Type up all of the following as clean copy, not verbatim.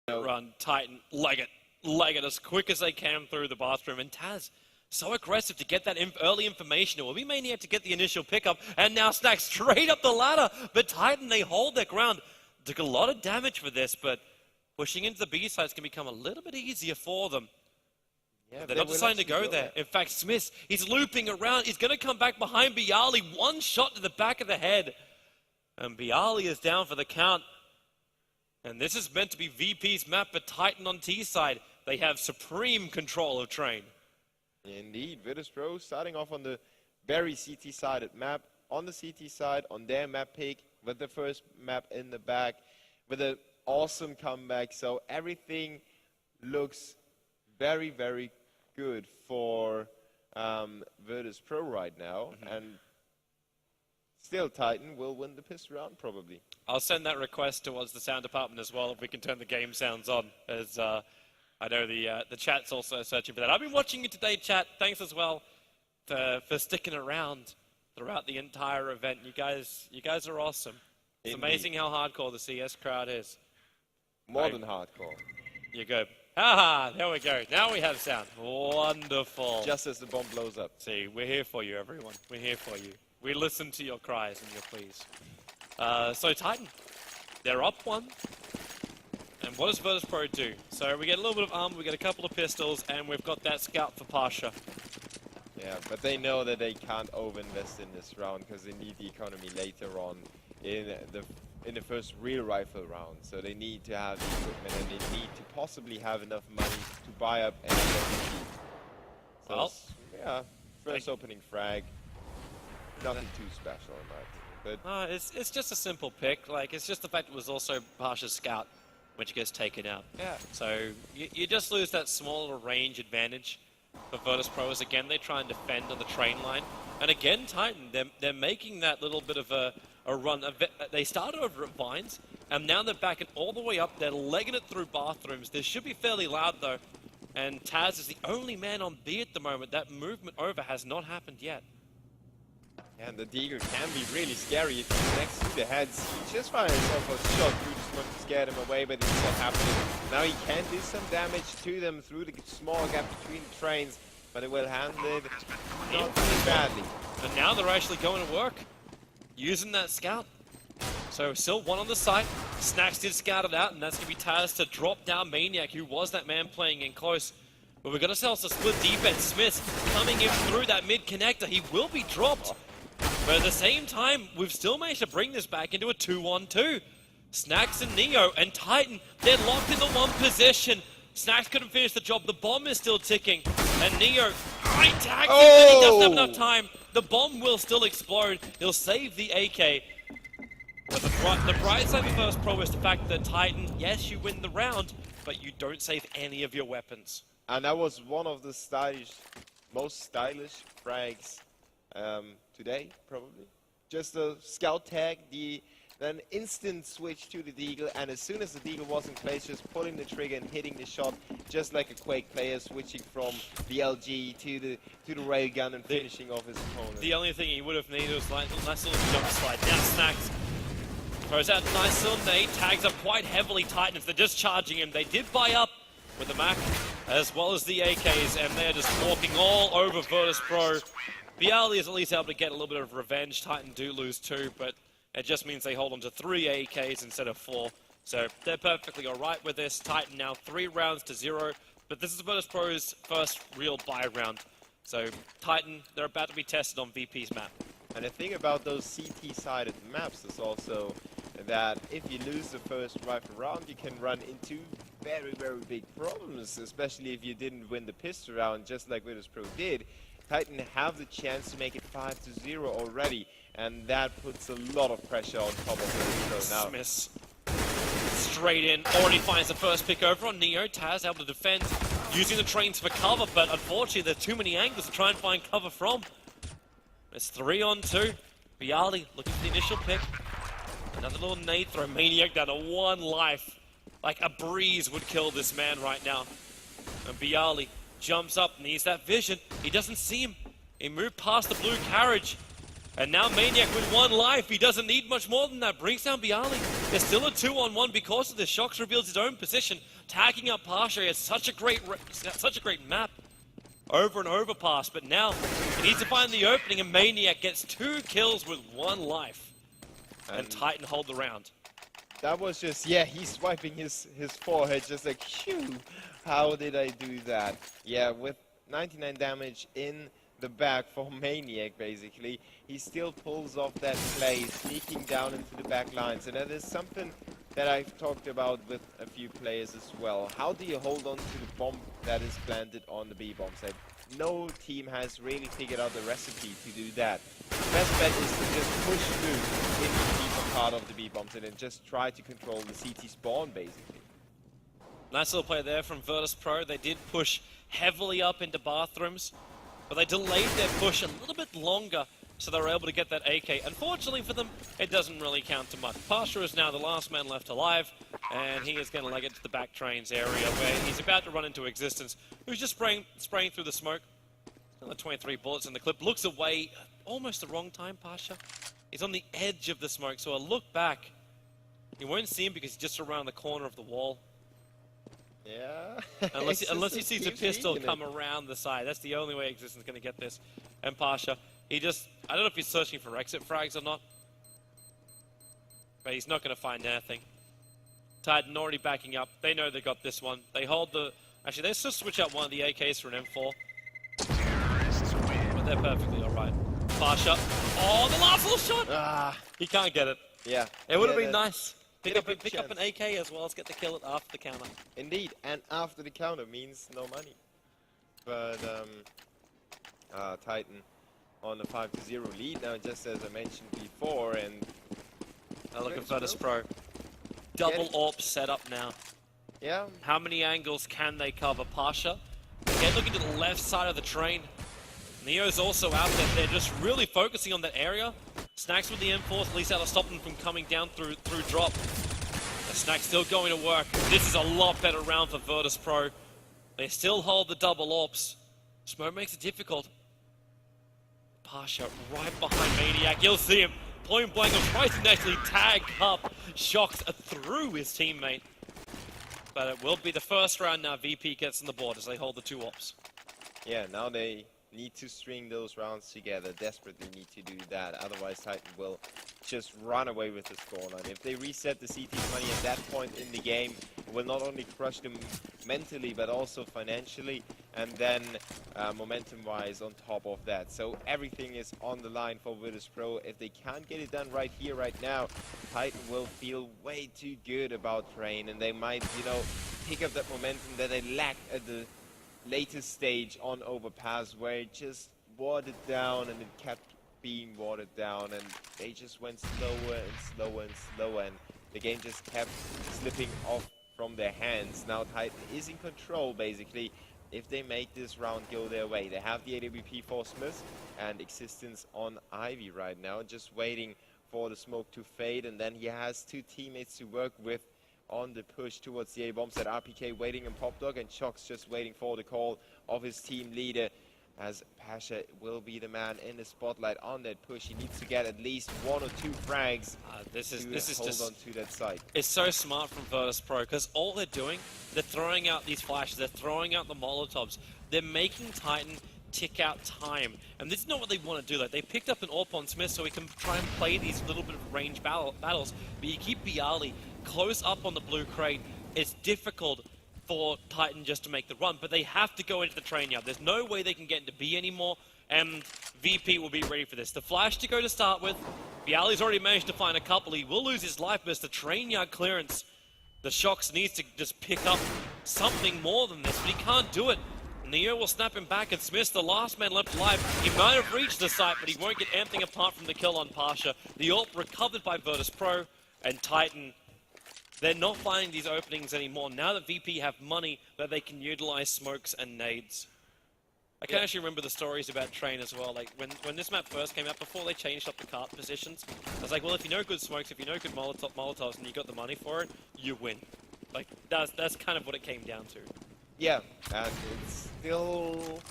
Run, Titan, leg it as quick as they can through the bathroom. And Taz, so aggressive to get that early information. Well, we may need to get the initial pickup. And now Snack straight up the ladder. But Titan, they hold their ground. Took a lot of damage for this, but pushing into the B sides can become a little bit easier for them. Yeah, they're not deciding to go there. In fact, Smith, he's looping around. He's going to come back behind Bialy. One shot to the back of the head. And Bialy is down for the count. And this is meant to be VP's map, but Titan on T side. They have supreme control of Train. Indeed, Virtus.pro starting off on the very CT-sided map. On the CT side, on their map pick, with the first map in the back, with an awesome comeback. So everything looks very, very good for Virtus.pro right now. And still, Titan will win the pistol round, probably. I'll send that request towards the sound department as well, if we can turn the game sounds on, as I know the chat's also searching for that. I've been watching you today, chat. Thanks as well for sticking around throughout the entire event. You guys are awesome. It's amazing how hardcore the CS crowd is. More than hardcore. You're good. Haha, there we go. Now we have sound. Wonderful. Just as the bomb blows up. See, we're here for you, everyone. We're here for you. We listen to your cries and your pleas. So Titan, they're up one. And what does Virtus.pro do? So we get a little bit of armor, we get a couple of pistols, and we've got that scout for Pasha. Yeah, but they know that they can't overinvest in this round because they need the economy later on in the first real rifle round. So they need to have the equipment and they need to possibly have enough money to buy up and so well, yeah, first opening frag. Nothing too special in my opinion. But it's just a simple pick. Like, it's just the fact it was also Pasha's scout, which gets taken out. Yeah. So you just lose that smaller range advantage for Virtus.pro as again they try and defend on the train line. And again, Titan, they're making that little bit of a run. They started over at Vines, and now they're backing all the way up. They're legging it through bathrooms. This should be fairly loud though. And Taz is the only man on B at the moment. That movement over has not happened yet. And the Deagle can be really scary if he's next to the heads. He just fired himself a shot through the smoke to scare him away, but it's not happening. Now he can do some damage to them through the small gap between the trains, but it will handle it not too badly. And now they're actually going to work, using that scout. So still one on the site. Snacks did scout it out, and that's going to be Taz to drop down Maniac, who was that man playing in close. But we're going to sell us a split defense. Smith coming in through that mid connector. He will be dropped. But at the same time, we've still managed to bring this back into a 2-1-2. Snacks and Neo and Titan, they're locked in the one position. Snacks couldn't finish the job. The bomb is still ticking. And Neo, he tags him, and he doesn't have enough time. The bomb will still explode. He'll save the AK. But the bright side of Virtus.pro is the fact that Titan, yes, you win the round, but you don't save any of your weapons. And that was one of the most stylish frags today, probably. Just a scout tag, then instant switch to the Deagle, and as soon as the Deagle was in place, just pulling the trigger and hitting the shot, just like a Quake player, switching from the LG to the railgun and finishing off his opponent. The only thing he would have needed was like a nice little jump slide. Now Snacks throws out a nice little nade, tags up quite heavily Titans. They're just charging him. They did buy up with the Mac as well as the AKs, and they're just walking all over Virtus.pro. Bialy is at least able to get a little bit of revenge. Titan do lose 2, but it just means they hold on to 3 AKs instead of 4. So they're perfectly alright with this. Titan now 3 rounds to 0, but this is Virtus.pro's first real buy round. So Titan, they're about to be tested on VP's map. And the thing about those CT-sided maps is also that if you lose the first rifle round, you can run into very, very big problems, especially if you didn't win the pistol round, just like Virtus.pro did. Titan have the chance to make it 5-0 already, and that puts a lot of pressure on top of Virtus.pro now. Smith straight in, already finds the first pick over on Neo. Taz able to defend, using the trains for cover, but unfortunately there's too many angles to try and find cover from. It's 3-on-2. Bialy looking for the initial pick. Another little nade throw. Maniac down to 1 life. Like a breeze would kill this man right now. And Bialy jumps up, needs that vision. He doesn't see him. He moved past the blue carriage. And now Maniac with 1 life. He doesn't need much more than that. Brings down Bialy. There's still a 2-on-1 because of this. Shox reveals his own position, tagging up Pasha. He has such a great map. Over and over pass, but now he needs to find the opening, and Maniac gets 2 kills with 1 life. And Titan hold the round. That was just, yeah, he's wiping his forehead just like, phew, how did I do that? Yeah, with 99 damage in the back for Maniac, basically, he still pulls off that play, sneaking down into the back lines. And that is something that I've talked about with a few players as well. How do you hold on to the bomb that is planted on the B bomb site? No team has really figured out the recipe to do that. The best bet is to just push through into the deeper part of the B bomb site and just try to control the CT spawn, basically. Nice little play there from Virtus Pro. They did push heavily up into bathrooms, but they delayed their push a little bit longer, so they were able to get that AK. Unfortunately for them, it doesn't really count to much. Pasha is now the last man left alive, and he is going to leg it to the back trains area where he's about to run into existence. Who's just spraying through the smoke. Another 23 bullets in the clip. Looks away, almost the wrong time, Pasha. He's on the edge of the smoke, so a look back. You won't see him because he's just around the corner of the wall. Yeah. Unless he sees a pistol come around the side. That's the only way Existence is going to get this. And Pasha, he just, I don't know if he's searching for exit frags or not, but he's not going to find anything. Titan already backing up. They know they got this one. They hold the, actually let's just switch out one of the AKs for an M4. But they're perfectly alright. Pasha, oh, the last little shot! Ah. He can't get it. Yeah. It would have been nice. Pick up an AK as well as get the kill it after the counter. Indeed, and after the counter means no money. But Titan on a 5-0 lead now, just as I mentioned before, and now look at Virtus Pro. Double AWP set up now. Yeah. How many angles can they cover? Pasha, again looking to the left side of the train. Neo's also out there. They're just really focusing on that area. Snacks with the M4, at least that'll stop them from coming down through drop. The Snack's still going to work. This is a lot better round for Virtus Pro. They still hold the double AWPs. Smoke makes it difficult. Pasha right behind Maniac. You'll see him. Point blank of tries to actually tag up Shox through his teammate. But it will be the first round now. VP gets on the board as they hold the 2 AWPs. Yeah, now they need to string those rounds together, desperately need to do that, otherwise Titan will just run away with the scoreline. If they reset the CT's money at that point in the game, it will not only crush them mentally but also financially, and then momentum-wise on top of that. So everything is on the line for Virtus Pro. If they can't get it done right here, right now, Titan will feel way too good about Train, and they might, you know, pick up that momentum that they lacked at the latest stage on Overpass, where it just watered down and it kept being watered down, and they just went slower and slower and slower, and the game just kept slipping off from their hands. Now Titan is in control, basically, if they make this round go their way. They have the AWP for Smith and Existence on Ivy right now, just waiting for the smoke to fade, and then he has 2 teammates to work with on the push towards the A-bomb set. RPK waiting in Pop Dog, and Shox just waiting for the call of his team leader, as Pasha will be the man in the spotlight on that push. He needs to get at least 1 or 2 frags this is hold just on to that site. It's so smart from Virtus Pro, because all they're doing, they're throwing out these flashes, they're throwing out the Molotovs, they're making Titan tick out time, and this is not what they want to do. Like, they picked up an AWP on Smith so he can try and play these little bit of range battles, but you keep Bialy close up on the blue crate. It's difficult for Titan just to make the run, but they have to go into the train yard. There's no way they can get into B anymore, and VP will be ready for this. The flash to go to start with. Bialy's already managed to find a couple. He will lose his life, but it's the train yard clearance. The Shox needs to just pick up something more than this, but he can't do it. Neo will snap him back, and Smith's the last man left alive. He might have reached the site, but he won't get anything apart from the kill on Pasha. The AWP recovered by Virtus Pro, and Titan, they're not finding these openings anymore. Now that VP have money that they can utilize smokes and nades. I can actually remember the stories about Train as well. Like, when this map first came out, before they changed up the cart positions, I was like, well, if you know good smokes, if you know good Molotovs, and you got the money for it, you win. Like, that's kind of what it came down to. Yeah, and it's still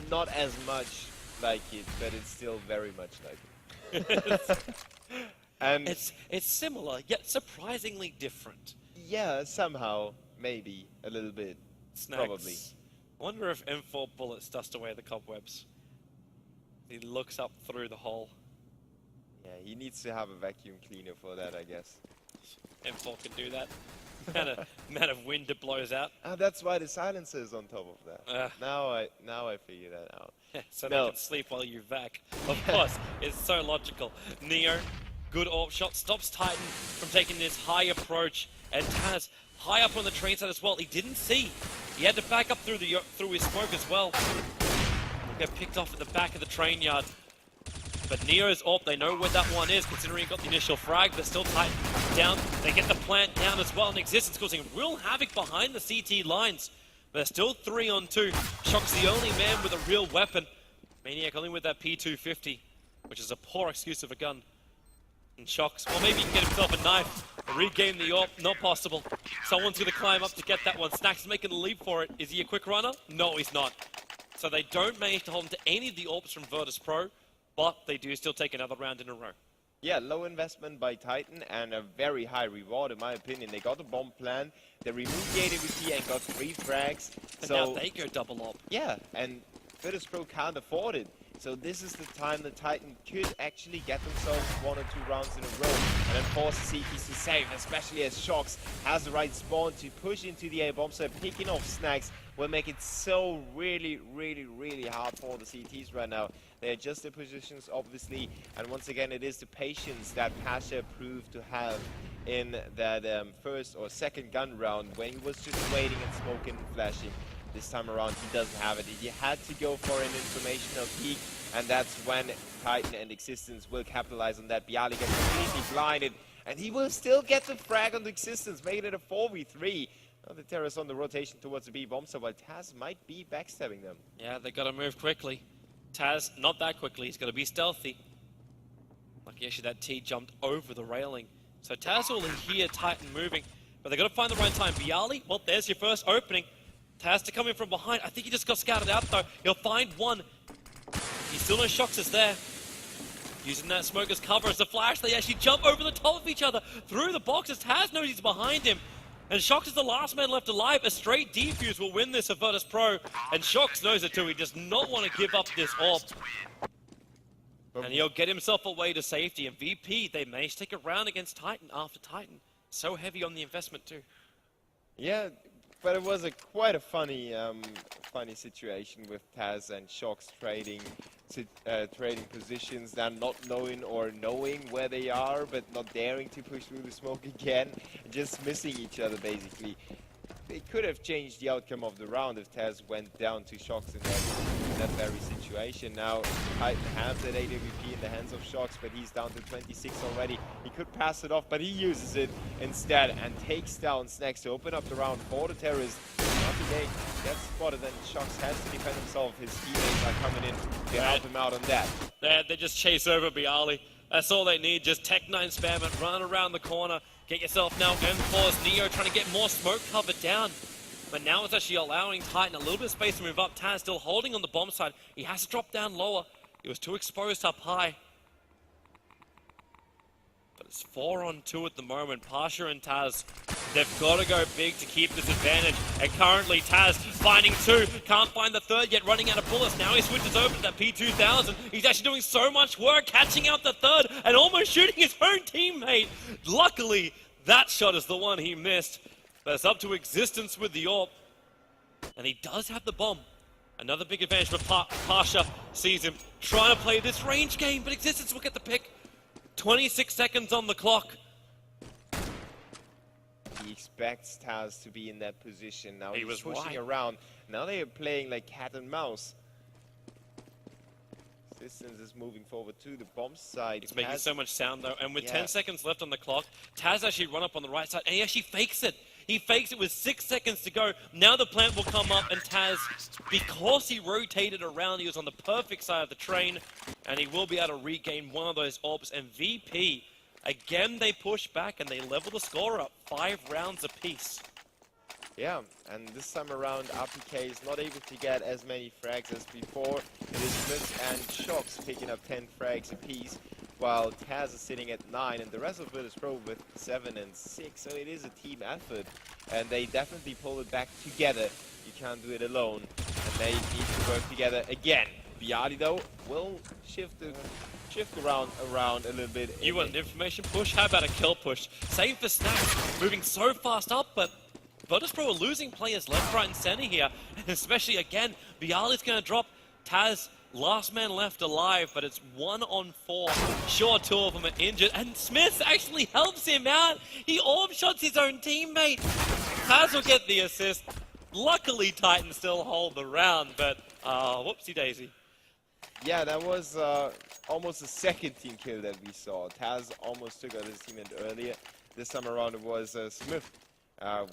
not as much like it, but it's still very much like it. And It's similar, yet surprisingly different. yeah, somehow, maybe a little bit. Snags. Probably. I wonder if M4 bullets dust away the cobwebs. He looks up through the hole. Yeah, he needs to have a vacuum cleaner for that, I guess. M4 can do that. amount of wind it blows out. Ah, that's why the silencer is on top of that. Now I figure that out. So they can sleep while you vac. Of course, it's so logical. Neo, good AWP shot, stops Titan from taking this high approach. And Taz, high up on the train side as well. He didn't see. He had to back up through his smoke as well. He'll get picked off at the back of the train yard. But Neo's AWP, they know where that one is, considering he got the initial frag, but still Titan down. They get the plant down as well, and Existence causing real havoc behind the CT lines. But they're still 3 on 2. Shock's the only man with a real weapon. Maniac only with that P250, which is a poor excuse of a gun. And Shock's, or maybe he can get himself a knife, regain the AWP, not possible. Someone's going to climb up to get that one. Snacks is making the leap for it. Is he a quick runner? No, he's not. So they don't manage to hold on to any of the AWPs from Virtus Pro, but they do still take another round in a row. Yeah, low investment by Titan and a very high reward in my opinion. They got a bomb plan, they removed the AWP and got 3 frags. And so now they go double AWP. Yeah, and Virtus Pro can't afford it. So this is the time the Titan could actually get themselves 1 or 2 rounds in a row and then force the CTs to save, especially as Shox has the right spawn to push into the A-bomb. So picking off Snags will make it so really hard for the CTs right now. They adjust their positions, obviously, and once again, it is the patience that Pasha proved to have in that first or second gun round when he was just waiting and smoking and flashing. This time around, he doesn't have it. He had to go for an informational peek, and that's when Titan and Existence will capitalize on that. Bialy gets completely blinded, and he will still get the frag on the Existence, making it a 4v3. Now the terrorists on the rotation towards the B-bomb, so while Taz might be backstabbing them. Yeah, they got to move quickly. Taz, not that quickly. He's got to be stealthy. Lucky actually that T jumped over the railing. So Taz will hear Titan moving, but they got to find the right time. Bialy, well, there's your first opening. Taz to come in from behind. I think he just got scouted out, though. He'll find one. He still knows Shox is there. Using that smoke as cover as a flash. They actually jump over the top of each other through the boxes. Taz knows he's behind him. And Shox is the last man left alive. A straight defuse will win this for Virtus Pro. And Shox knows it too. He does not want to give up this AWP. And he'll get himself away to safety. And VP, they managed to take a round against Titan after Titan. So heavy on the investment too. Yeah, but it was quite a funny situation with Taz and Shox trading positions, then not knowing or knowing where they are, but not daring to push through the smoke again, just missing each other basically. It could have changed the outcome of the round if Taz went down to Shox in that very situation. Now, I have that AWP in the hands of Shox, but he's down to 26 already. He could pass it off, but he uses it instead and takes down Snacks to open up the round for the terrorists. After they get spotted, then Shox has to defend himself. His teammates are coming in to help him out on that. They just chase over Bialy. That's all they need. Just Tech 9 spam it, run around the corner. Get yourself now M4's Neo trying to get more smoke cover down. But now it's actually allowing Titan a little bit of space to move up. Taz still holding on the bomb side. He has to drop down lower. He was too exposed up high. But it's 4 on 2 at the moment. Pasha and Taz, they've got to go big to keep this advantage. And currently Taz finding 2. Can't find the 3rd yet, running out of bullets. Now he switches over to that P2000. He's actually doing so much work, catching out the 3rd and almost shooting his own teammate. Luckily, that shot is the one he missed. But it's up to Existence with the AWP. And he does have the bomb. Another big advantage for Pasha. Sees him trying to play this range game, but Existence will get the pick. 26 seconds on the clock. He expects Taz to be in that position. Now He he's was pushing wide. around. Now they are playing like cat and mouse. Existence is moving forward to the bomb side. It's making so much sound though, and with Yeah. 10 seconds left on the clock, Taz actually run up on the right side, and he actually fakes it. He fakes it with 6 seconds to go. Now the plant will come up, and Taz, because he rotated around, he was on the perfect side of the train, and he will be able to regain one of those AWPs. And VP, again they push back, and they level the score up, 5 rounds apiece. Yeah, and this time around, RPK is not able to get as many frags as before. It is Smith and Shox picking up 10 frags apiece. while Taz is sitting at 9, and the rest of Virtus Pro with 7 and 6. So it is a team effort, and they definitely pull it back together. You can't do it alone, and they need to work together again. Bialy, though, will shift around a little bit. You want an information push? How about a kill push? Same for Snacks, moving so fast up, but Virtus Pro are losing players left, right, and center here. And especially, again, Bialy's going to drop. Taz, last man left alive, but it's 1 on 4. Sure, 2 of them are injured, and Smith actually helps him out. He orb shots his own teammate. Taz will get the assist. Luckily, Titan still hold the round, but whoopsie daisy. Yeah, that was almost the second team kill that we saw. Taz almost took out his teammate earlier. This time around it was Smith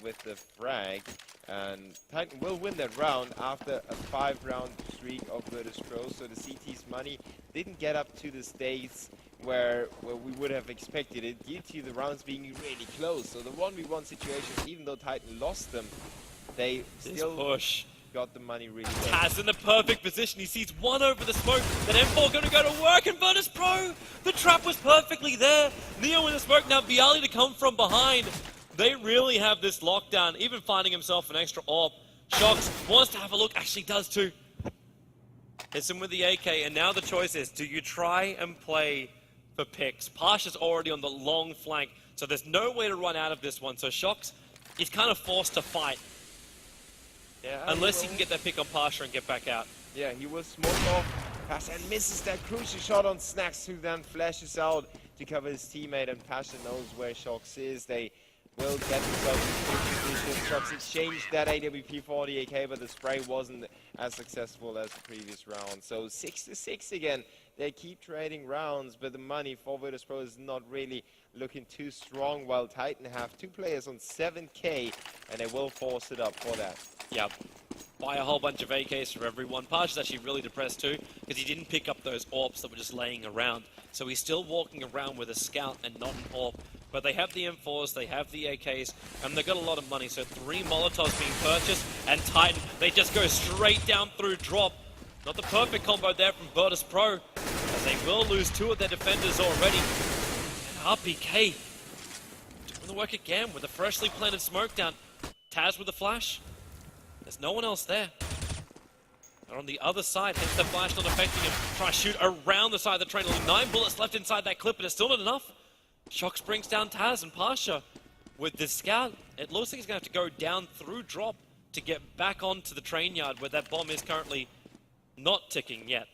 with the frag. And Titan will win that round after a 5-round streak of Virtus Pro. So the CT's money didn't get up to the stakes where we would have expected it due to the rounds being really close. So the 1v1 situation, even though Titan lost them, they still got the money really well. Taz in the perfect position. He sees one over the smoke. Then M4 going to go to work, and Virtus Pro, the trap was perfectly there. Neo in the smoke, now Bialy to come from behind. They really have this lockdown, even finding himself an extra orb. Shox wants to have a look, actually does too. Hits him with the AK, and now the choice is, do you try and play for picks? Pasha's already on the long flank, so there's no way to run out of this one. So Shox is kind of forced to fight. Yeah, unless he can get that pick on Pasha and get back out. Yeah, he will smoke off Pasha and misses that crucial shot on Snacks, who then flashes out to cover his teammate, and Pasha knows where Shox is. They will get themselves in good position. Shox exchanged that AWP for the AK, but the spray wasn't as successful as the previous round. So 6-6 again. They keep trading rounds, but the money for Virtus Pro is not really looking too strong, while Titan have 2 players on 7k, and they will force it up for that. Yeah, buy a whole bunch of AKs for everyone. Pasha's actually really depressed too, because he didn't pick up those orbs that were just laying around. So he's still walking around with a scout and not an orb. But they have the M4s, they have the AKs, and they've got a lot of money. So 3 Molotovs being purchased, and Titan, they just go straight down through drop. Not the perfect combo there from Virtus Pro, as they will lose 2 of their defenders already. And RPK doing the work again with a freshly planted smoke down. Taz with the flash. There's no one else there. And on the other side, hence the flash not affecting him. Try to shoot around the side of the train. Only 9 bullets left inside that clip, but it's still not enough. Shox brings down Taz, and Pasha with the scout. It looks like he's going to have to go down through drop to get back onto the train yard where that bomb is currently not ticking yet.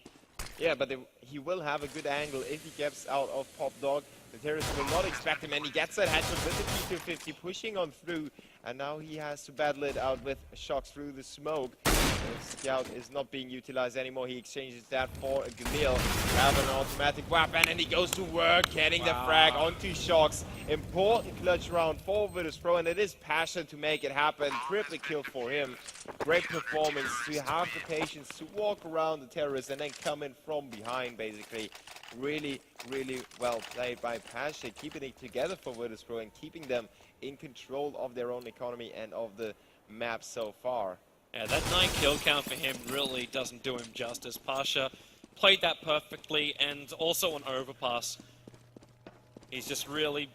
Yeah, but he will have a good angle if he gets out of Pop Dog. The terrorists will not expect him, and he gets that headshot with the P250 pushing on through, and now he has to battle it out with Shox through the smoke. The scout is not being utilized anymore. He exchanges that for a Galil. Have an automatic weapon, and he goes to work, getting the frag onto Shox. Important clutch round for Virtus Pro, and it is Pasha to make it happen. Triple kill for him. Great performance to have the patience to walk around the terrorists and then come in from behind, basically. Really, really well played by Pasha, keeping it together for Virtus Pro and keeping them in control of their own economy and of the map so far. Yeah, that 9 kill count for him really doesn't do him justice. Pasha played that perfectly, and also on overpass. He's just really,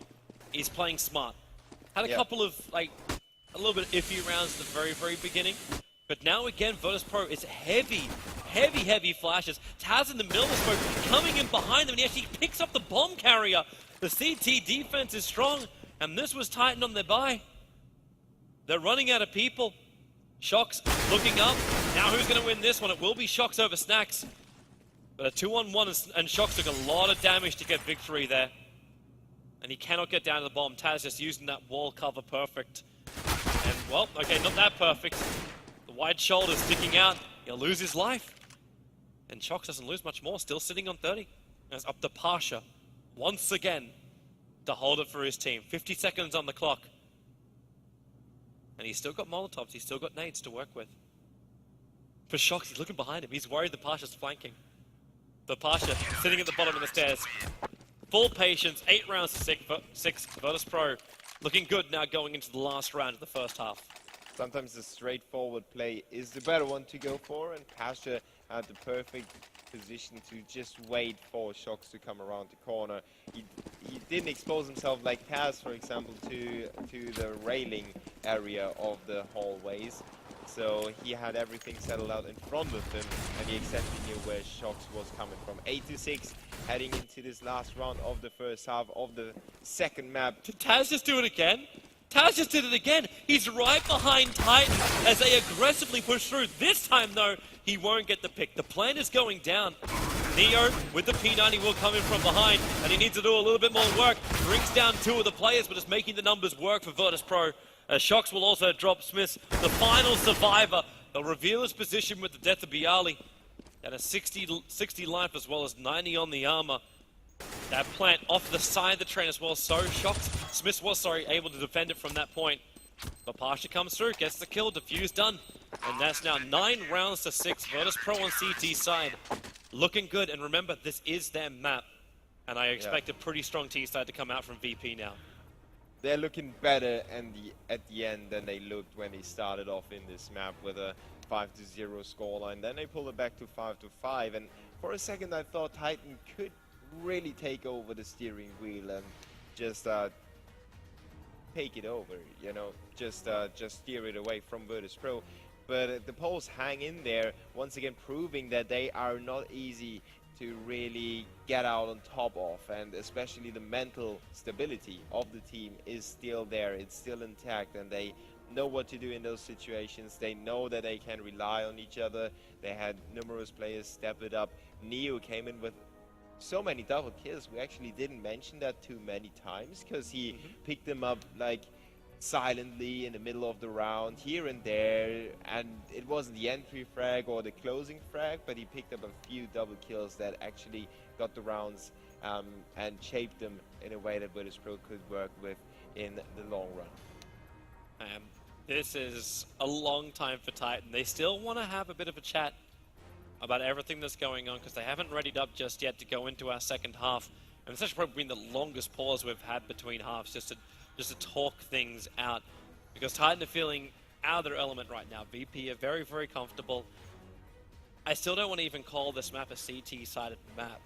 he's playing smart. Had a couple of, like, a little bit iffy rounds at the very, very beginning. But now again, Virtus Pro is heavy flashes. Taz in the middle of the smoke, coming in behind them, and he actually picks up the bomb carrier. The CT defense is strong, and this was Titan on their buy. They're running out of people. Shox looking up. Now who's going to win this one? It will be Shox over Snacks. But a 2-on-1, and Shox took a lot of damage to get victory there. And he cannot get down to the bomb. Taz just using that wall cover perfect. And, well, okay, not that perfect. The wide shoulder sticking out. He'll lose his life. And Shox doesn't lose much more, still sitting on 30. And it's up to Pasha, once again, to hold it for his team. 50 seconds on the clock. And he's still got Molotovs, he's still got nades to work with. For Shox, he's looking behind him. He's worried that Pasha's flanking. But Pasha sitting at the bottom of the stairs. Full patience, 8 rounds to 6. Virtus Pro looking good now going into the last round of the first half. Sometimes the straightforward play is the better one to go for, and Pasha had the perfect position to just wait for Shocks to come around the corner. He didn't expose himself like Taz, for example, to the railing area of the hallways. So he had everything settled out in front of him, and he exactly knew where Shocks was coming from. 8-6, heading into this last round of the first half of the second map. Did Taz just do it again? Taz just did it again. He's right behind Titan as they aggressively push through. This time, though, he won't get the pick. The plan is going down. Neo with the P90 will come in from behind, and he needs to do a little bit more work. Brings down 2 of the players, but it's making the numbers work for Virtus.pro. Shocks will also drop Smith, the final survivor. They'll reveal his position with the death of Bialy. At a 60 life as well as 90 on the armor. That plant off the side of the train as well. So Shocks, Smith was able to defend it from that point. But Pasha comes through, gets the kill, defuse done. And that's now 9 rounds to 6. Virtus.pro on CT side. Looking good, and remember, this is their map. And I expect a pretty strong T side to come out from VP now. They're looking better at the end than they looked when they started off in this map with a 5-0 scoreline. Then they pulled it back to 5-5, and for a second I thought Titan could really take over the steering wheel and just take it over, you know, just steer it away from Virtus.pro. But the Poles hang in there, once again proving that they are not easy to really get out on top of, and especially the mental stability of the team is still there, it's still intact, and they know what to do in those situations. They know that they can rely on each other. They had numerous players step it up. Neo came in with so many double kills. We actually didn't mention that too many times because he picked them up like silently in the middle of the round here and there, and it wasn't the entry frag or the closing frag, but he picked up a few double kills that actually got the rounds and shaped them in a way that Virtus.pro could work with in the long run. This is a long time for Titan. They still want to have a bit of a chat about everything that's going on because they haven't readied up just yet to go into our second half. And it's actually probably been the longest pause we've had between halves just to talk things out, because Titan are feeling out of their element right now. VP are very, very comfortable. I still don't want to even call this map a CT-sided map.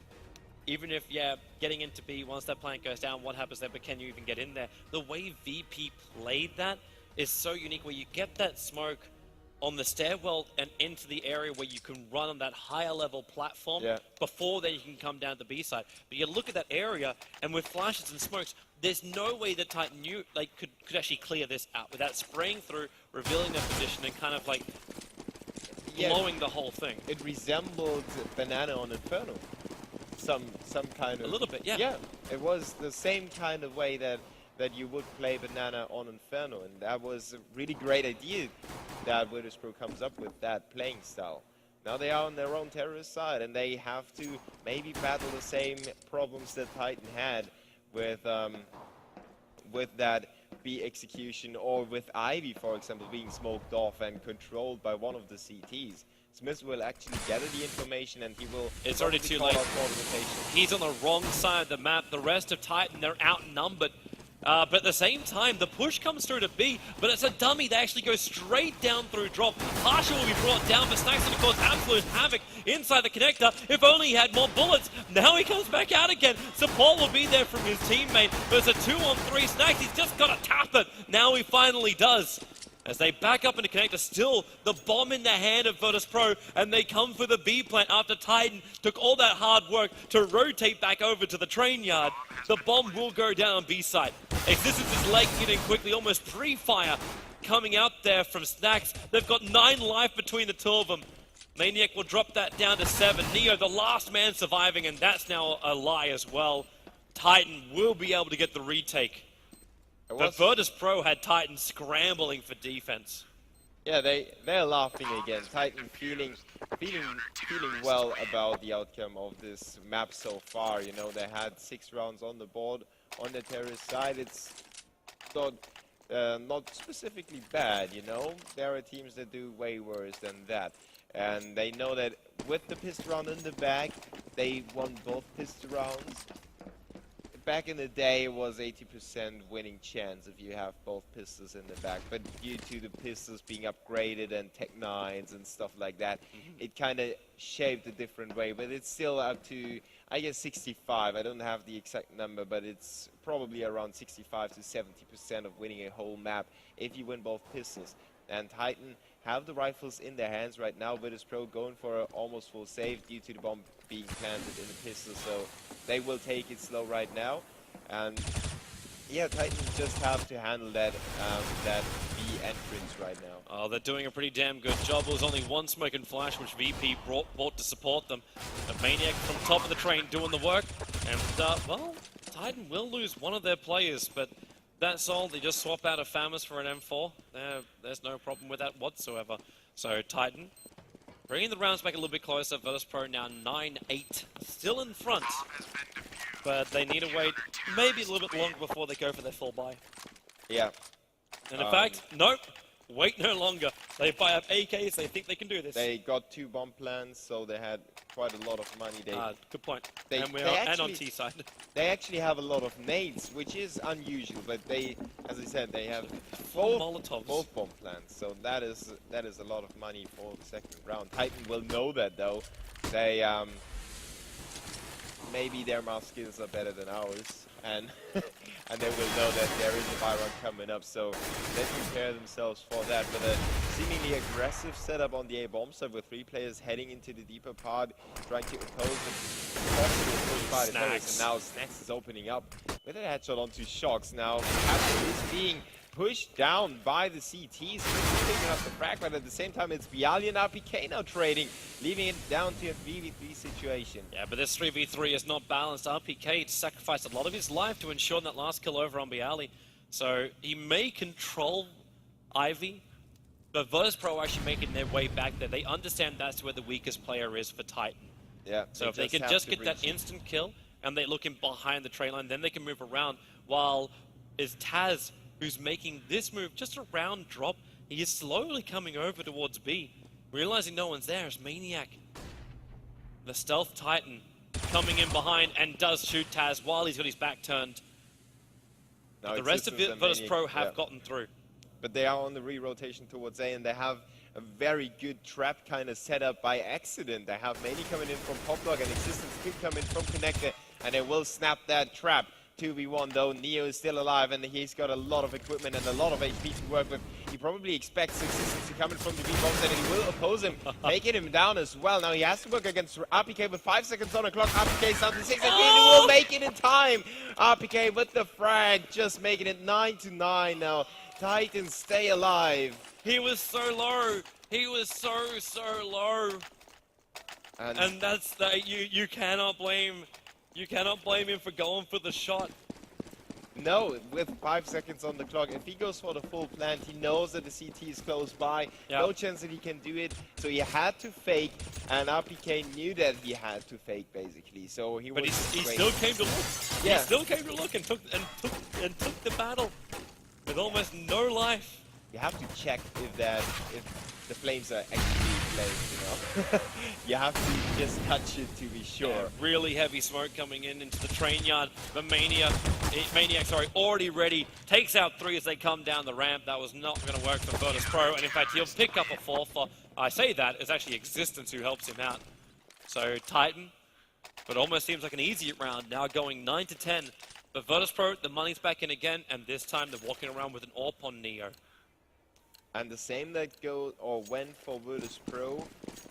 Even if, yeah, getting into B, once that plant goes down, what happens there, but can you even get in there? The way VP played that is so unique, where you get that smoke on the stairwell and into the area where you can run on that higher level platform before then you can come down to the B side. But you look at that area, and with flashes and smokes, there's no way that Titan could actually clear this out without spraying through, revealing their position, and kind of like blowing the whole thing. It resembled Banana on Inferno. Some kind of... A little bit, yeah. Yeah, it was the same kind of way that you would play Banana on Inferno, and that was a really great idea that Virtus.pro comes up with, that playing style. Now they are on their own terrorist side, and they have to maybe battle the same problems that Titan had with that B execution, or with Ivy, for example, being smoked off and controlled by one of the CTs. Smith will actually gather the information, and he will... It's already too late. He's on the wrong side of the map. The rest of Titan, they're outnumbered. But at the same time, the push comes through to B, but it's a dummy that actually goes straight down through drop. Pasha will be brought down, but Snack's going to cause absolute havoc inside the connector. If only he had more bullets. Now he comes back out again. Support will be there from his teammate, but it's a 2-on-3. Snacks, he's just got to tap it. Now he finally does. As they back up into connector, still the bomb in the hand of Virtus.pro, and they come for the B plant after Titan took all that hard work to rotate back over to the train yard. The bomb will go down on B side. Existence is leg getting quickly, almost pre-fire coming out there from Snacks. They've got 9 life between the two of them. Maniac will drop that down to 7. Neo, the last man surviving, and that's now a lie as well. Titan will be able to get the retake. But Virtus.pro had Titan scrambling for defense. Yeah, they're laughing again. Titan feeling well about the outcome of this map so far. You know, they had 6 rounds on the board on the terrorist side. It's not specifically bad, you know. There are teams that do way worse than that. And they know that with the pistol round in the bag, they won both pistol rounds. back in the day, it was 80% winning chance if you have both pistols in the back. But due to the pistols being upgraded and Tech 9s and stuff like that, it kind of shaped a different way. But it's still up to, I guess, 65. I don't have the exact number, but it's probably around 65 to 70% of winning a whole map if you win both pistols. And Titan have the rifles in their hands right now. Virtus Pro going for an almost full save due to the bomb being planted in the pistol, so they will take it slow right now. And yeah, Titans just have to handle that that B entrance right now. Oh, they're doing a pretty damn good job. It was only one smoke and flash, which VP brought to support them. The Maniac from top of the train doing the work, and well, Titan will lose one of their players, but that's all. They just swap out a Famous for an M4. There's no problem with that whatsoever. So Titan bringing the rounds back a little bit closer. Virtus Pro now 9-8, still in front, but they need to wait maybe a little bit longer before they go for their full buy. Yeah. And in fact, nope, wait no longer. They buy up AKs, they think they can do this. They got 2 bomb plans, so they had quite a lot of money. Good point. And on T side. They actually have a lot of nades, which is unusual, but they, as I said, they have both bomb plans, so that is a lot of money for the second round. Titan will know that though. They maybe their mouse skills are better than ours, and and they will know that there is a buy run coming up, so they prepare themselves for that with a seemingly aggressive setup on the A bomb side with 3 players heading into the deeper part, trying to oppose the possible push by the players. And now Snacks is opening up with a headshot onto Shocks. Now Captain is being pushed down by the CTs, picking up the frag, but at the same time it's Bialy and RPK now trading, leaving it down to a 3v3 situation. Yeah, but this 3v3 is not balanced. RPK sacrificed a lot of his life to ensure that last kill over on Bialy, so he may control Ivy, but Virtus Pro are actually making their way back there. They understand that's where the weakest player is for Titan. Yeah. So if they can just get that instant kill and they look in behind the train line, then they can move around, while is Taz, who's making this move just a round drop. He is slowly coming over towards B, realizing no one's there. As Maniac, the stealth Titan, coming in behind and does shoot Taz while he's got his back turned. No, the rest of Virtus Pro have gotten through. But they are on the re-rotation towards A, and they have a very good trap kind of set up by accident. They have Mani coming in from Poplock and Existence could come in from Connector, and they will snap that trap. 2v1 though, Neo is still alive and he's got a lot of equipment and a lot of HP to work with. He probably expects Existence to come in from the B-bombs and he will oppose him, taking him down as well. Now he has to work against RPK with 5 seconds on the clock. RPK is down to 6 and really will make it in time. RPK with the frag, just making it 9-9 now. Titans stay alive. He was so low. He was so low. And that's that. You cannot blame. You cannot blame him for going for the shot. No, with 5 seconds on the clock, if he goes for the full plant, he knows that the CT is close by. Yep. No chance that he can do it. So he had to fake, and RPK knew that he had to fake basically. So he was. But he still came to look. Yeah. He still came to look and took the battle with almost no life. You have to check if the flames are actually flames, you know. You have to just touch it to be sure. Yeah, really heavy smoke coming into the train yard. But Maniac, already ready. Takes out 3 as they come down the ramp. That was not going to work for Virtus Pro. And in fact, he'll pick up a 4 for, I say that, it's actually Existence who helps him out. So Titan, but almost seems like an easy round. Now going 9-10. But Virtus Pro, the money's back in again. And this time they're walking around with an AWP on Neo. And the same that went for Virtus Pro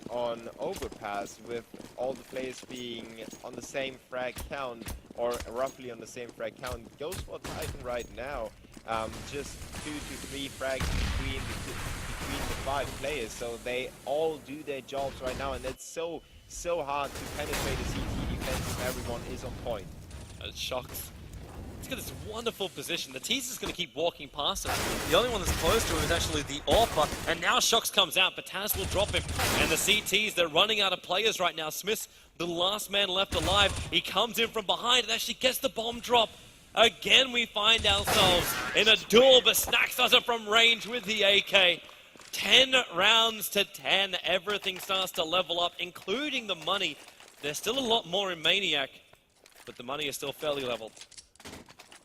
on Overpass, with all the players being on the same frag count, or roughly on the same frag count, goes for Titan right now. Just 2 to 3 frags between the 5 players, so they all do their jobs right now, and it's so hard to penetrate the CT defense if everyone is on point. Shocks. He's got this wonderful position. The teaser's going to keep walking past him. The only one that's close to him is actually the AWP, and now Shocks comes out, but Taz will drop him. And the CTs, they're running out of players right now. Smith's the last man left alive. He comes in from behind and actually gets the bomb drop. Again, we find ourselves in a duel, but Snacks does it from range with the AK. 10 rounds to 10. Everything starts to level up, including the money. There's still a lot more in Maniac, but the money is still fairly level.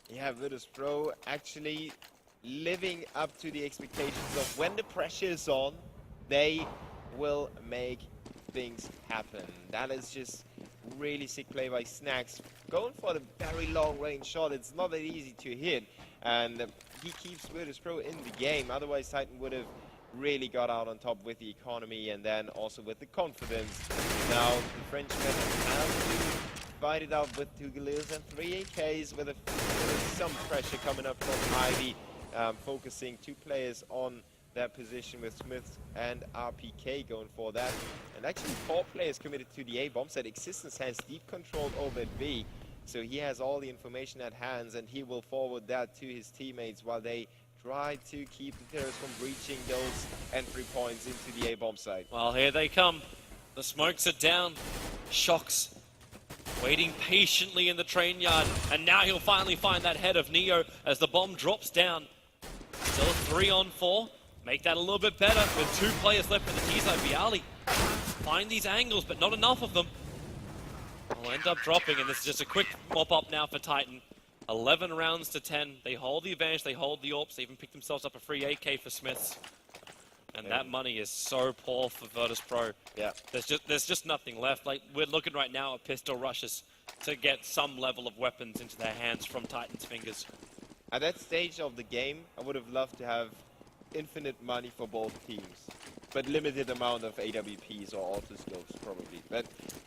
Yeah, Virtus Pro actually living up to the expectations of when the pressure is on, they will make things happen. That is just really sick play by Snacks. Going for the very long range shot, it's not that easy to hit. And he keeps Virtus Pro in the game, otherwise Titan would have really got out on top with the economy and then also with the confidence. Now the Frenchmen have to fight it out with 2 Galils and 3 AKs with some pressure coming up from Ivy, focusing 2 players on that position with Smith and RPK going for that. And actually 4 players committed to the A bomb site. Existence has deep control over at B, so he has all the information at hands and he will forward that to his teammates while they try to keep the terrorists from breaching those entry points into the A bomb site. Well, here they come. The smokes are down. Shocks waiting patiently in the train yard, and now he'll finally find that head of Neo as the bomb drops down. Still 3 on 4. Make that a little bit better with 2 players left in the T-side. Viali find these angles, but not enough of them. Will end up dropping, and this is just a quick mop-up now for Titan. 11 rounds to 10. They hold the advantage, they hold the AWPs. They even pick themselves up a free AK for Smiths. And that money is so poor for Virtus Pro. Yeah. There's just nothing left. Like, we're looking right now at pistol rushes to get some level of weapons into their hands from Titan's fingers. At that stage of the game, I would have loved to have infinite money for both teams, but limited amount of AWPs or autoscopes probably. But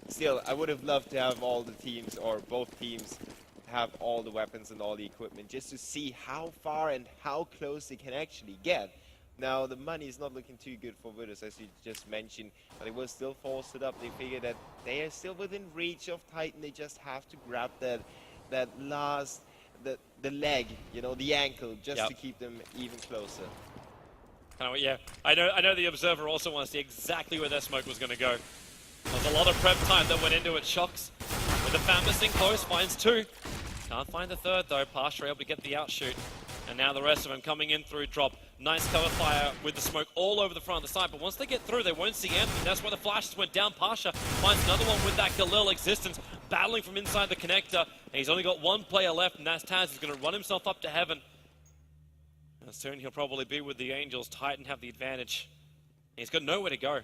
still, I would have loved to have all the teams, or both teams, have all the weapons and all the equipment, just to see how far and how close they can actually get. Now, the money is not looking too good for Virtus, as you just mentioned, but they will still force it up. They figure that they are still within reach of Titan. They just have to grab that last, the leg, you know, the ankle, just to keep them even closer. Yeah, I know the Observer also wants to see exactly where their smoke was going to go. There's a lot of prep time that went into it. Shocks with the Famous in close, finds 2. Can't find the 3rd though. Pasha able to get the outshoot. And now the rest of them coming in through drop. Nice cover fire with the smoke all over the front of the side. But once they get through, they won't see Anthony. That's why the flashes went down. Pasha finds another one with that Galil Existence, battling from inside the connector. And he's only got 1 player left, and that's Taz. He's going to run himself up to heaven. And soon he'll probably be with the Angels. Titan have the advantage. He's got nowhere to go.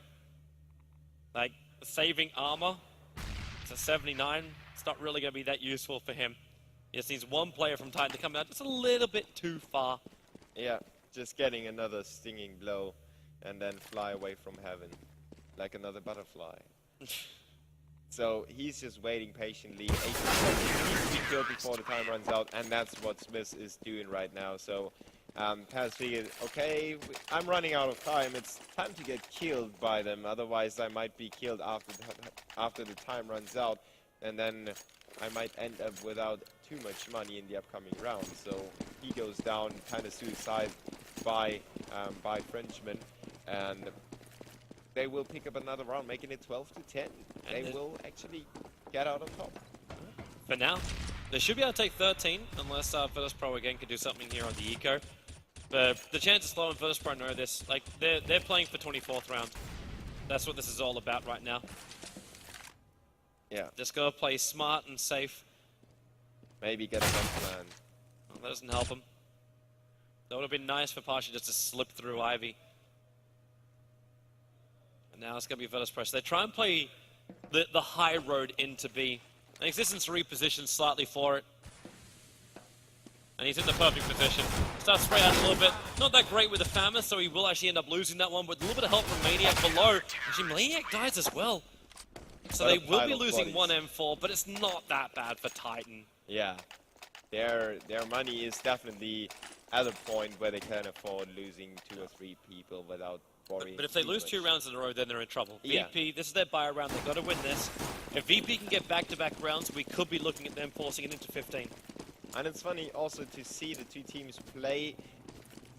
Like, saving armor, it's a 79. It's not really going to be that useful for him. He just needs 1 player from Titan to come out just a little bit too far. Yeah, just getting another stinging blow and then fly away from heaven like another butterfly. So he's just waiting patiently. 8 seconds needs to be killed before the time runs out, and that's what Smith is doing right now. So Taz figured, okay, I'm running out of time. It's time to get killed by them. Otherwise, I might be killed after the time runs out, and then I might end up without too much money in the upcoming round. So he goes down, kind of suicide by Frenchman, and they will pick up another round, making it 12 to 10. They will actually get out on top. For now, they should be able to take 13, unless Virtus Pro again can do something here on the eco. But the chance is low, and Virtus Pro know this. Like, they're playing for 24th round. That's what this is all about right now. Yeah. Just gotta play smart and safe. Maybe get a plan. Well, that doesn't help him. That would have been nice for Pasha just to slip through Ivy. And now it's gonna be Virtus Pro. So they try and play the high road into B. And Existence repositions slightly for it. And he's in the perfect position. Starts to spray out a little bit. Not that great with the Famous, so he will actually end up losing that one. But a little bit of help from Maniac below. Actually, Maniac dies as well. So they will be losing one M4, but it's not that bad for Titan. Yeah, their money is definitely at a point where they can afford losing 2 or 3 people without worrying. But if they lose 2 rounds in a row, then they're in trouble. Yeah. VP, this is their buy round. They've got to win this. If VP can get back-to-back rounds, we could be looking at them forcing it into 15. And it's funny also to see the 2 teams play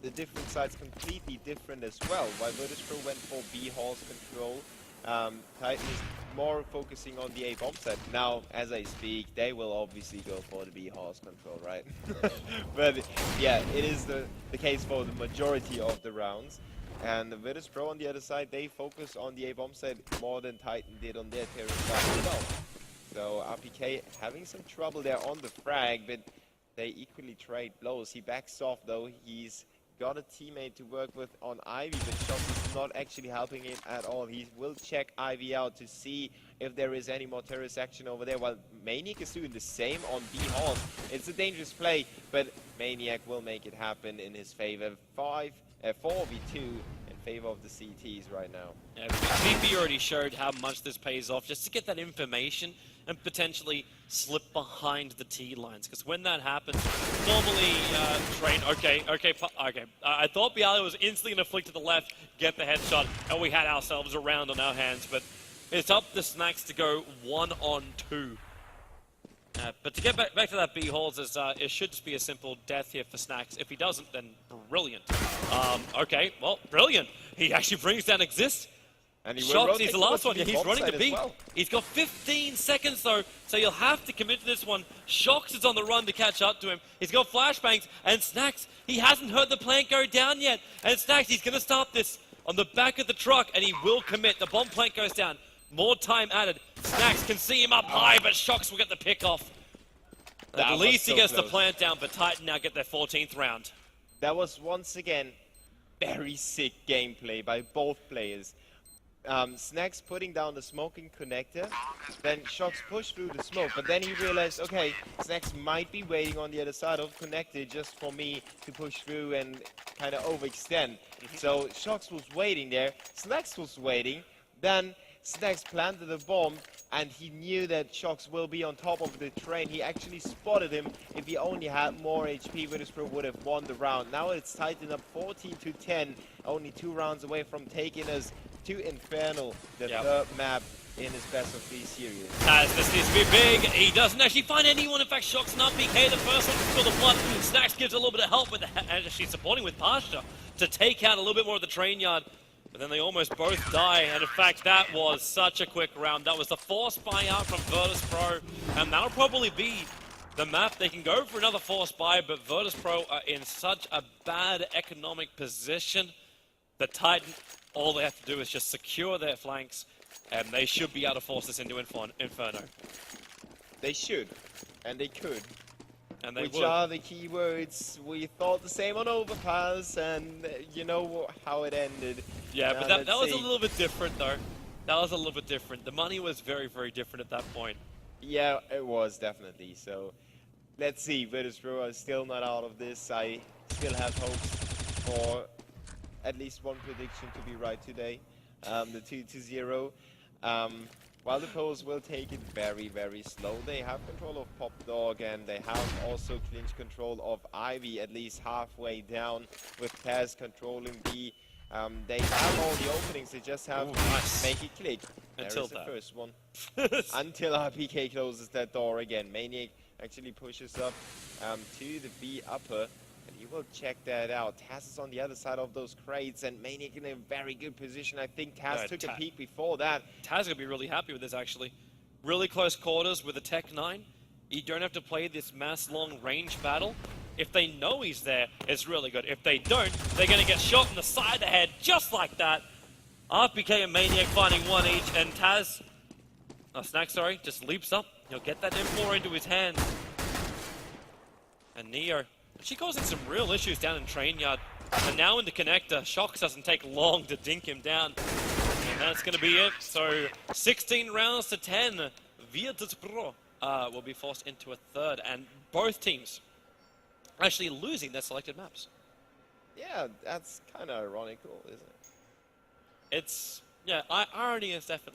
the different sides completely different as well. While Virtus Pro went for B Hall's control, Titan is more focusing on the A bomb set. Now, as I speak, they will obviously go for the B Hall's control, right? But yeah, it is the case for the majority of the rounds. And the Virtus Pro on the other side, they focus on the A bomb set more than Titan did on their terror side as well. So RPK having some trouble there on the frag, but they equally trade blows. He backs off though. He's got a teammate to work with on Ivy, but Shox is not actually helping him at all. He will check Ivy out to see if there is any more terrorist action over there, while Maniac is doing the same on B Hall. It's a dangerous play, but Maniac will make it happen in his favor. 4v2 in favor of the CTs right now. Yeah, VP already showed how much this pays off just to get that information and potentially slip behind the T lines. Because when that happens, normally train. Okay. I thought Bialy was instantly going to flick to the left, get the headshot, and we had ourselves a round on our hands. But it's up to Snacks to go 1-on-2. But to get back to that B Halls, it should just be a simple death here for Snacks. If he doesn't, then brilliant. Okay, well, brilliant. He actually brings down Exist. And Shox, he's the last one. Yeah, he's running to B. Well. He's got 15 seconds though, so you'll have to commit to this one. Shox is on the run to catch up to him. He's got flashbangs, and Snacks, he hasn't heard the plant go down yet. And Snacks, he's going to start this on the back of the truck, and he will commit. The bomb plant goes down. More time added. Snacks can see him up high, but Shox will get the pick off. At least he gets the plant down, but Titan now get their 14th round. That was once again very sick gameplay by both players. Snacks putting down the smoking connector, then Shox pushed through the smoke, but then he realized, okay, Snacks might be waiting on the other side of connector just for me to push through and kind of overextend. So Shox was waiting there, Snacks was waiting, then Snacks planted the bomb, and he knew that Shox will be on top of the train. He actually spotted him. If he only had more HP, Virtus.pro would have won the round. Now it's tightened up 14-10, only 2 rounds away from taking us to Infernal, the third map in his best of 3 series. As this needs to be big, he doesn't actually find anyone. In fact, Shox not PK the first one to score the one. Snacks gives a little bit of help with and she's supporting with Pasha to take out a little bit more of the train yard. But then they almost both die, and in fact, that was such a quick round. That was the force buy out from Virtus.pro, and that'll probably be the map. They can go for another force buy, but Virtus.pro are in such a bad economic position. The Titan, all they have to do is just secure their flanks, and they should be able to force this into Inferno. They should, and they could. And they Which would. are the key words. We thought the same on Overpass, and you know how it ended. Yeah, but that was a little bit different, though. That was a little bit different. The money was very, very different at that point. Yeah, it was definitely. So, let's see. Virtus.pro are still not out of this. I still have hopes for at least one prediction to be right today. The 2-0. While the Poles will take it very, very slow. They have control of Pop Dog, and they have also clinch control of Ivy, at least halfway down, with Taz controlling B. They have all the openings, they just have to make it click. Until the first one. Until RPK closes that door again. Maniac actually pushes up to the B upper. And you will check that out. Taz is on the other side of those crates, and Maniac in a very good position. I think Taz took a peek before that. Taz is going to be really happy with this, actually. Really close quarters with a Tech 9. You don't have to play this mass long range battle. If they know he's there, it's really good. If they don't, they're going to get shot in the side of the head, just like that. RPK and Maniac finding one each, and Taz, Snack, sorry, just leaps up. He'll get that M4 into his hand. And Neo, she causing some real issues down in train yard. And now in the connector, Shox doesn't take long to dink him down. And that's going to be it. So 16 rounds to 10. Virtus.pro will be forced into a third. And both teams actually losing their selected maps. Yeah, that's kind of ironical, isn't it? It's, yeah, irony is definitely